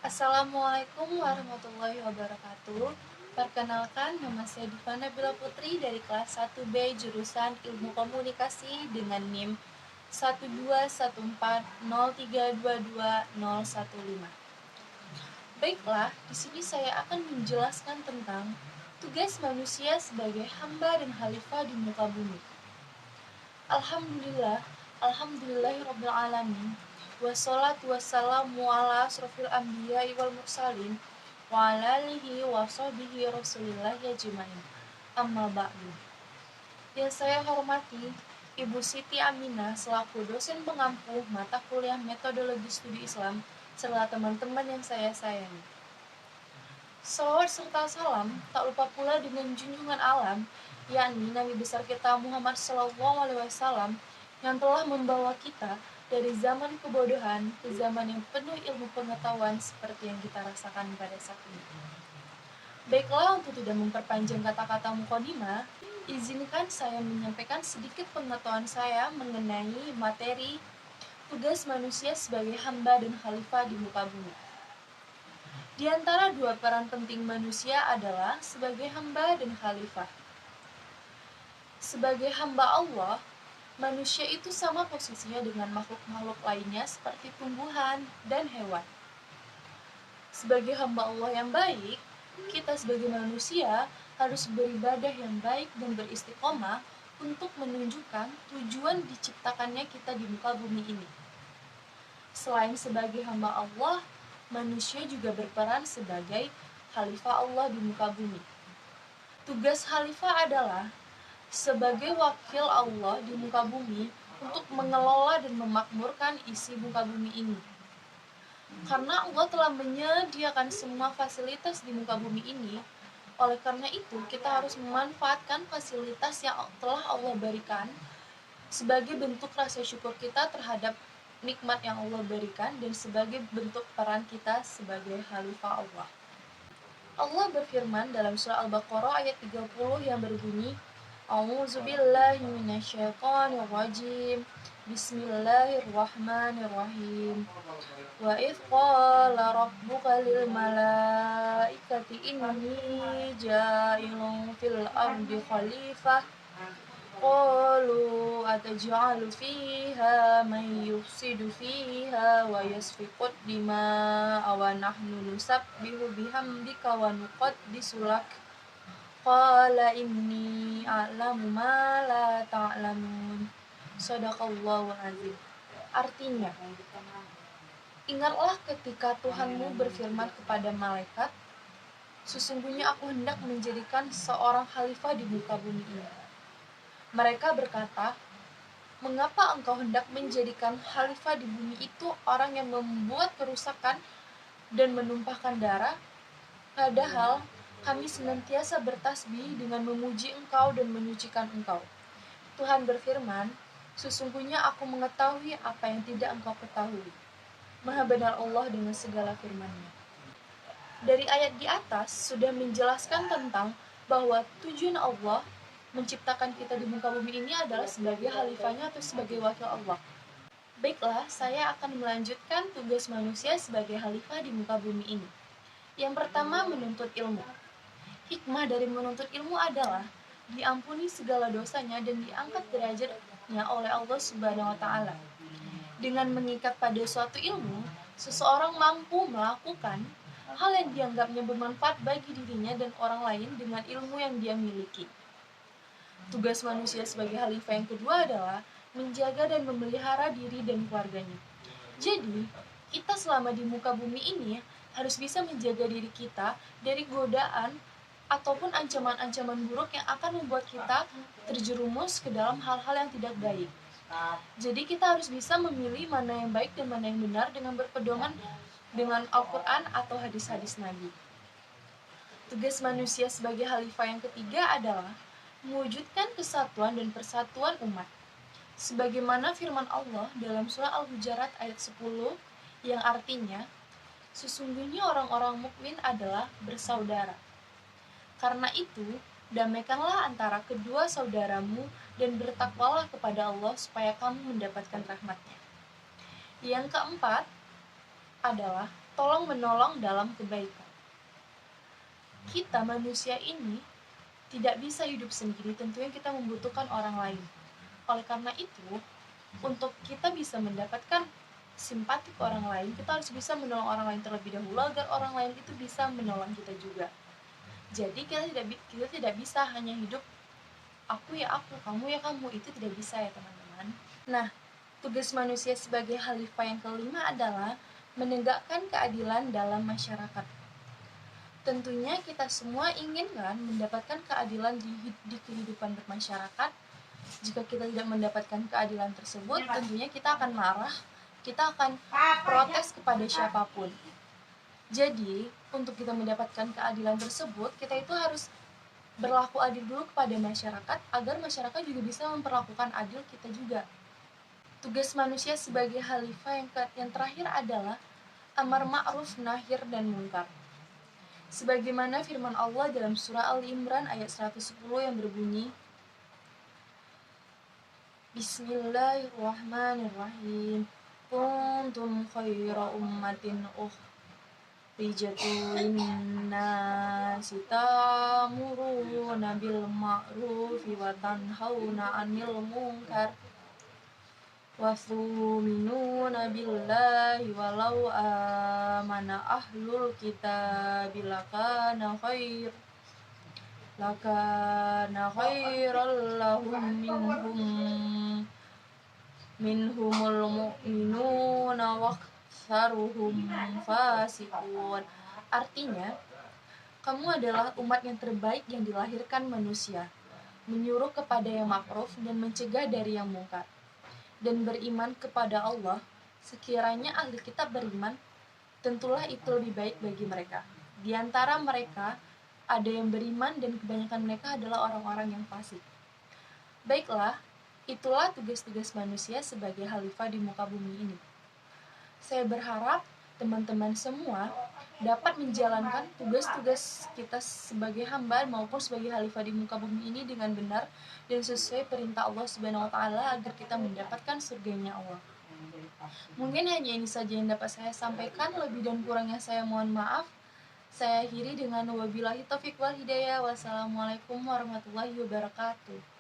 Assalamualaikum warahmatullahi wabarakatuh. Perkenalkan, nama saya Diva Nabila Putri dari kelas 1B jurusan Ilmu Komunikasi dengan NIM 12140322015. Baiklah, di sini saya akan menjelaskan tentang tugas manusia sebagai hamba dan khalifah di muka bumi. Alhamdulillah, alhamdulillahirabbil alamin. Wassalatu wassalamu ala asrofil anbiya'i wal mursalin wa ala alihi wa sahbihi rasulillahi ajmain. Amma ba'du. Yang saya hormati Ibu Siti Aminah selaku dosen pengampu mata kuliah Metodologi Studi Islam serta teman-teman yang saya sayangi. Salawat serta salam tak lupa pula dengan junjungan alam, yakni Nabi besar kita Muhammad SAW yang telah membawa kita dari zaman kebodohan ke zaman yang penuh ilmu pengetahuan seperti yang kita rasakan pada saat ini. Baiklah, untuk tidak memperpanjang kata-kata muqaddimah, izinkan saya menyampaikan sedikit pengetahuan saya mengenai materi tugas manusia sebagai hamba dan khalifah di muka bumi. Di antara dua peran penting manusia adalah sebagai hamba dan khalifah. Sebagai hamba Allah, manusia itu sama posisinya dengan makhluk-makhluk lainnya seperti tumbuhan dan hewan. Sebagai hamba Allah yang baik, kita sebagai manusia harus beribadah yang baik dan beristiqomah untuk menunjukkan tujuan diciptakannya kita di muka bumi ini. Selain sebagai hamba Allah, manusia juga berperan sebagai khalifah Allah di muka bumi. Tugas khalifah adalah sebagai wakil Allah di muka bumi untuk mengelola dan memakmurkan isi muka bumi ini. Karena Allah telah menyediakan semua fasilitas di muka bumi ini, oleh karena itu kita harus memanfaatkan fasilitas yang telah Allah berikan sebagai bentuk rasa syukur kita terhadap nikmat yang Allah berikan dan sebagai bentuk peran kita sebagai khalifah Allah. Allah berfirman dalam surah Al-Baqarah ayat 30 yang berbunyi, A'udzubillahi minasyaitonirrajim. Bismillahirrahmanirrahim. Wa idh qala rabbuka lil malaikati inni ja'ilun fil ardi khalifah. Qalu ataj'alu fiha man yufsidu fiha wa yasfiku dima'a wa nahnu nusabbihu bihamdika wa nuqaddisu lak. Qala inni a'lamu ma la ta'lamun. Shadaqallahu azim. Artinya, ingatlah ketika Tuhanmu berfirman kepada malaikat, sesungguhnya aku hendak menjadikan seorang khalifah di muka bumi ini. Mereka berkata, mengapa engkau hendak menjadikan khalifah di bumi itu orang yang membuat kerusakan dan menumpahkan darah? Padahal kami senantiasa bertasbih dengan memuji engkau dan menyucikan engkau. Tuhan berfirman, sesungguhnya aku mengetahui apa yang tidak engkau ketahui. Maha benar Allah dengan segala firman-Nya. Dari ayat di atas sudah menjelaskan tentang bahwa tujuan Allah menciptakan kita di muka bumi ini adalah sebagai khalifahnya atau sebagai wakil Allah. Baiklah, saya akan melanjutkan tugas manusia sebagai khalifah di muka bumi ini. Yang pertama, menuntut ilmu. Hikmah dari menuntut ilmu adalah diampuni segala dosanya dan diangkat derajatnya oleh Allah Subhanahu wa Ta'ala. Dengan mengikat pada suatu ilmu, seseorang mampu melakukan hal yang dianggapnya bermanfaat bagi dirinya dan orang lain dengan ilmu yang dia miliki. Tugas manusia sebagai khalifah yang kedua adalah menjaga dan memelihara diri dan keluarganya. Jadi, kita selama di muka bumi ini harus bisa menjaga diri kita dari godaan ataupun ancaman-ancaman buruk yang akan membuat kita terjerumus ke dalam hal-hal yang tidak baik. Jadi kita harus bisa memilih mana yang baik dan mana yang benar dengan berpedoman dengan Al-Quran atau hadis-hadis Nabi. Tugas manusia sebagai khalifah yang ketiga adalah mewujudkan kesatuan dan persatuan umat. Sebagaimana firman Allah dalam surah Al-Hujurat ayat 10 yang artinya, sesungguhnya orang-orang mukmin adalah bersaudara. Karena itu, damaikanlah antara kedua saudaramu dan bertakwalah kepada Allah supaya kamu mendapatkan rahmat-Nya. Yang keempat adalah tolong menolong dalam kebaikan. Kita manusia ini tidak bisa hidup sendiri, tentunya kita membutuhkan orang lain. Oleh karena itu, untuk kita bisa mendapatkan simpati ke orang lain, kita harus bisa menolong orang lain terlebih dahulu agar orang lain itu bisa menolong kita juga. Jadi kita tidak bisa hanya hidup aku ya aku, kamu ya kamu, itu tidak bisa ya teman-teman. Nah, tugas manusia sebagai khalifah yang kelima adalah menegakkan keadilan dalam masyarakat. Tentunya kita semua ingin kan mendapatkan keadilan di kehidupan bermasyarakat. Jika kita tidak mendapatkan keadilan tersebut, tentunya kita akan marah, kita akan protes kepada siapapun. Jadi, untuk kita mendapatkan keadilan tersebut, kita itu harus berlaku adil dulu kepada masyarakat, agar masyarakat juga bisa memperlakukan adil kita juga. Tugas manusia sebagai khalifah yang terakhir adalah amar ma'ruf nahi dan munkar. Sebagaimana firman Allah dalam surah Ali Imran ayat 110 yang berbunyi, Bismillahirrahmanirrahim. Kuntum khaira ummatin ukhrijat linnasi ta'muruna bil ma'rufi wa tanhauna 'anil munkar wa tu'minuna billahi walau amana ahlul kitabi lakana khairal lahum minhumul mu'minuna wa aktsaruhum fasiqun. Artinya, kamu adalah umat yang terbaik yang dilahirkan manusia, menyuruh kepada yang ma'ruf dan mencegah dari yang mungkar, dan beriman kepada Allah. Sekiranya ahli kitab beriman, tentulah itu lebih baik bagi mereka. Di antara mereka ada yang beriman dan kebanyakan mereka adalah orang-orang yang fasik. Baiklah, itulah tugas-tugas manusia sebagai khalifah di muka bumi ini. Saya berharap teman-teman semua dapat menjalankan tugas-tugas kita sebagai hamba maupun sebagai khalifah di muka bumi ini dengan benar dan sesuai perintah Allah Subhanahu wa taala agar kita mendapatkan surganya Allah. Mungkin hanya ini saja yang dapat saya sampaikan, lebih dan kurangnya saya mohon maaf. Saya akhiri dengan wabillahi taufiq wal hidayah. Wassalamualaikum warahmatullahi wabarakatuh.